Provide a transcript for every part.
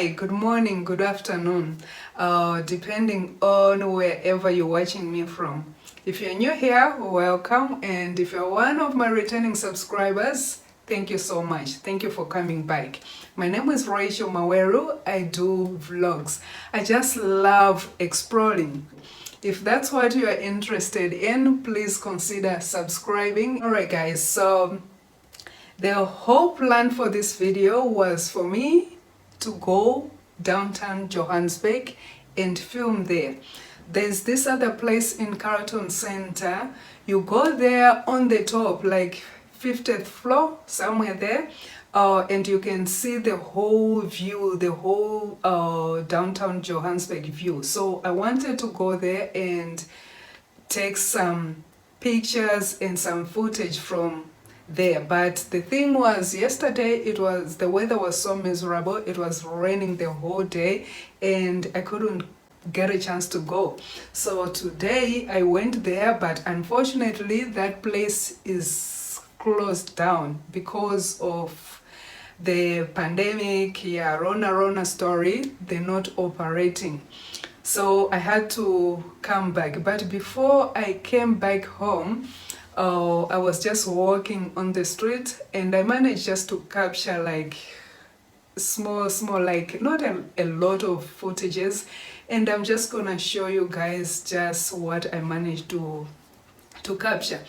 Hi, good morning, good afternoon, depending on wherever you're watching me from. If you're new here, welcome, and if you're one of my returning subscribers, thank you so much. Thank you for coming back. My name is Rachel Maweru. I do vlogs. I just love exploring. If that's what you are interested in, please consider subscribing. Alright guys, so the whole plan for this video was for me to go downtown Johannesburg and film there. There's this other place in Carlton Centre. You go there on the top, like 50th floor, somewhere there, and you can see the whole view, the whole downtown Johannesburg view. So I wanted to go there and take some pictures and some footage from there. But the thing was, yesterday the weather was so miserable. It was raining the whole day and I couldn't get a chance to go. So today I went there, but unfortunately that place is closed down because of the pandemic. Yeah, Rona story, they're not operating. So I had to come back. But before I came back home, I was just walking on the street and I managed just to capture like small, like not a lot of footages, and I'm just gonna show you guys just what I managed to capture.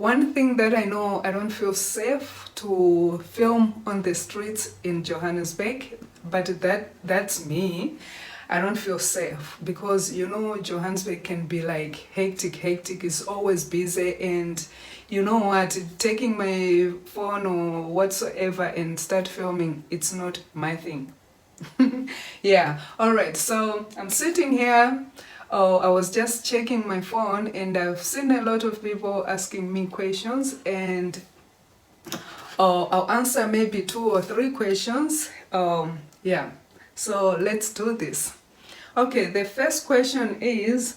one thing that I know, I don't feel safe to film on the streets in Johannesburg, but that's me. I don't feel safe because you know Johannesburg can be like hectic. It's always busy, and you know what, taking my phone or whatsoever and start filming, it's not my thing. Yeah, all right, so I'm sitting here. Oh, I was just checking my phone and I've seen a lot of people asking me questions, and I'll answer maybe 2 or 3 questions. Yeah, so let's do this. Okay, the first question is,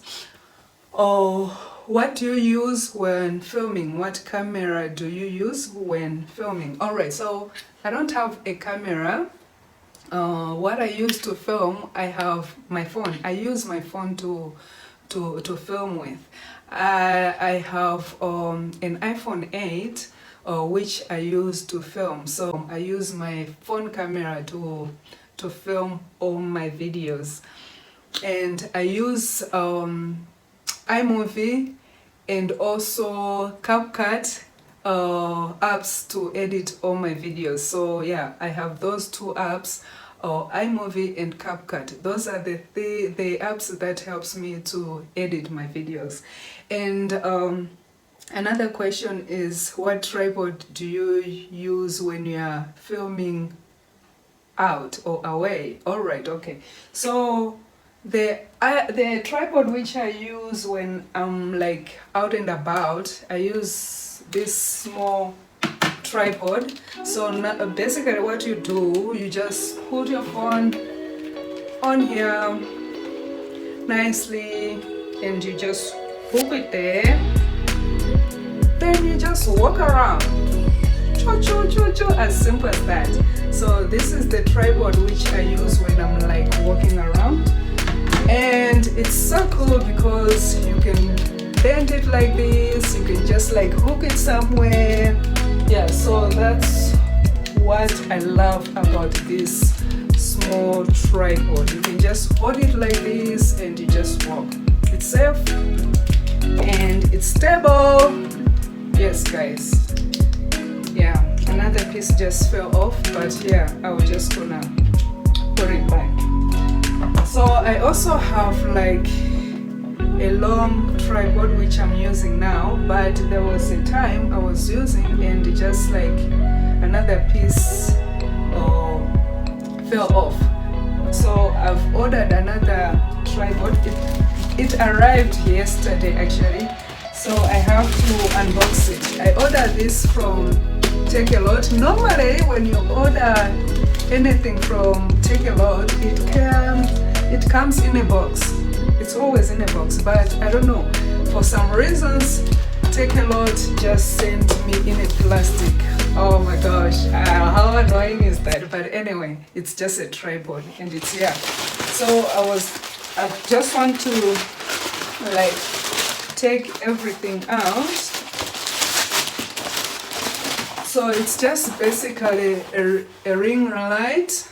what do you use when filming? What camera do you use when filming? All right, so I don't have a camera. What I use to film, I have my phone. I use my phone to film with. I have an iPhone 8, which I use to film. So I use my phone camera to film all my videos. And I use iMovie and also CapCut apps to edit all my videos. So yeah, I have those 2 apps, iMovie and CapCut. Those are the apps that helps me to edit my videos. And another question is, what tripod do you use when you are filming out or away? All right, okay. So the tripod which I use when I'm like out and about, I use this small tripod. So basically what you do, you just put your phone on here nicely and you just hook it there. Then you just walk around. As simple as that. So this is the tripod which I use when I'm like walking around. And it's so cool because you can bend it like this, you can just like hook it somewhere. Yeah, so that's what I love about this small tripod. You can just hold it like this and you just walk. It's safe and it's stable. Yes guys. Yeah, another piece just fell off, but yeah, I was just gonna put it back. So I also have like a long tripod which I'm using now, but there was a time I was using and just like another piece fell off. So I've ordered another tripod. It arrived yesterday actually, so I have to unbox it. I ordered this from Take a Lot. Normally when you order anything from Take a Lot, it comes in a box. It's always in a box, but I don't know, for some reasons Take a Lot just sent me in a plastic. Oh my gosh, how annoying is that? But anyway, it's just a tripod and it's here. So I just want to like take everything out. So it's just basically a ring light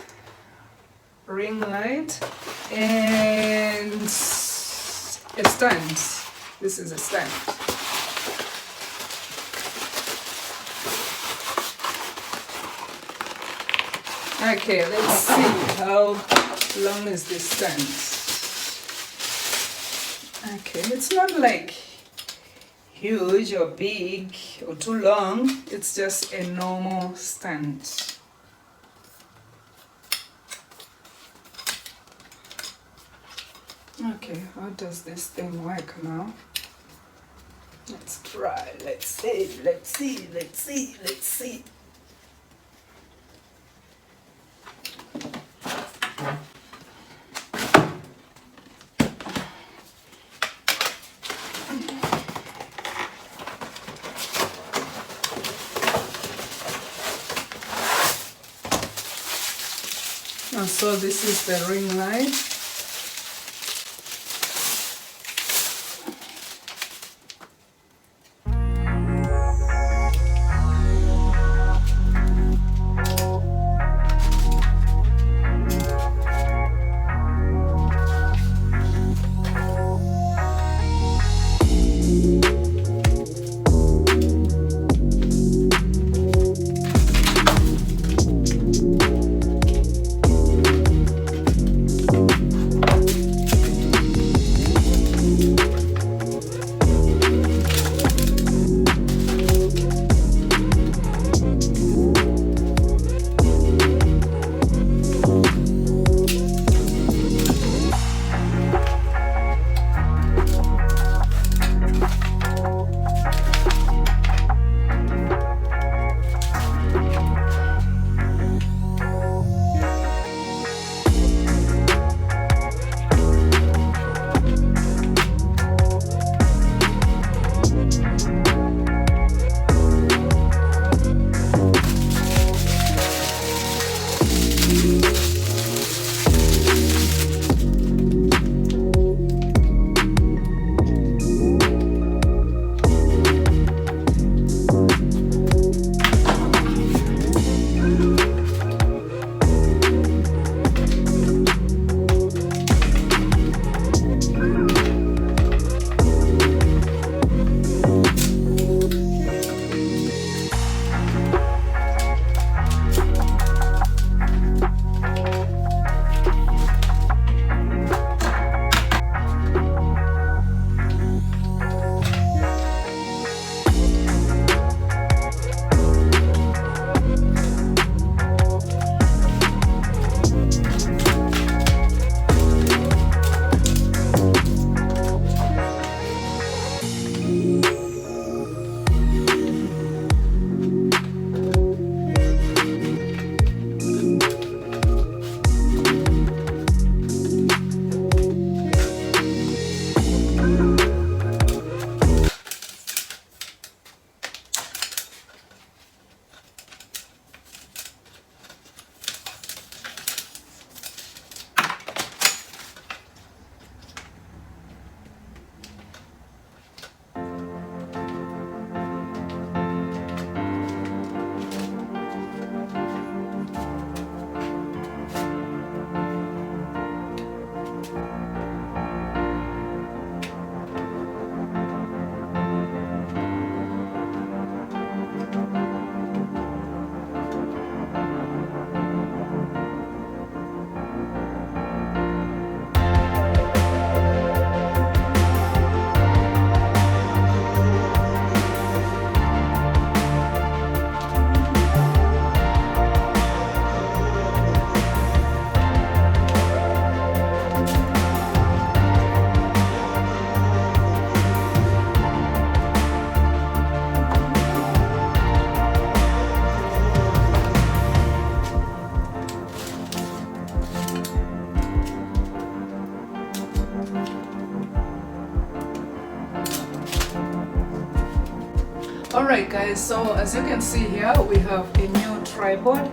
and a stand. This is a stand. Okay, let's see how long is this stand. Okay, it's not like huge or big or too long, it's just a normal stand. Okay, how does this thing work now? Let's try, let's see. So this is the ring light. Alright guys, so as you can see here, we have a new tripod.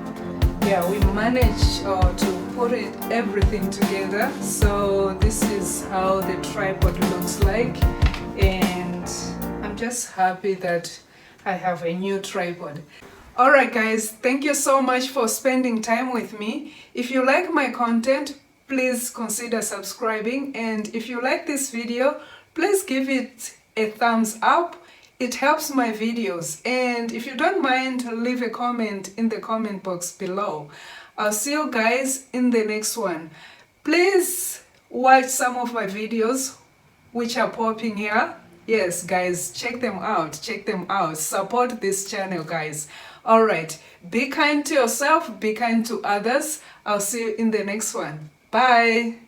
Yeah, we managed to put everything together. So this is how the tripod looks like, and I'm just happy that I have a new tripod. Alright guys, thank you so much for spending time with me. If you like my content, please consider subscribing, and if you like this video, please give it a thumbs up. It helps my videos, and if you don't mind, leave a comment in the comment box below. I'll see you guys in the next one. Please watch some of my videos which are popping here. Yes guys, check them out, support this channel guys. Alright, be kind to yourself, be kind to others. I'll see you in the next one. Bye.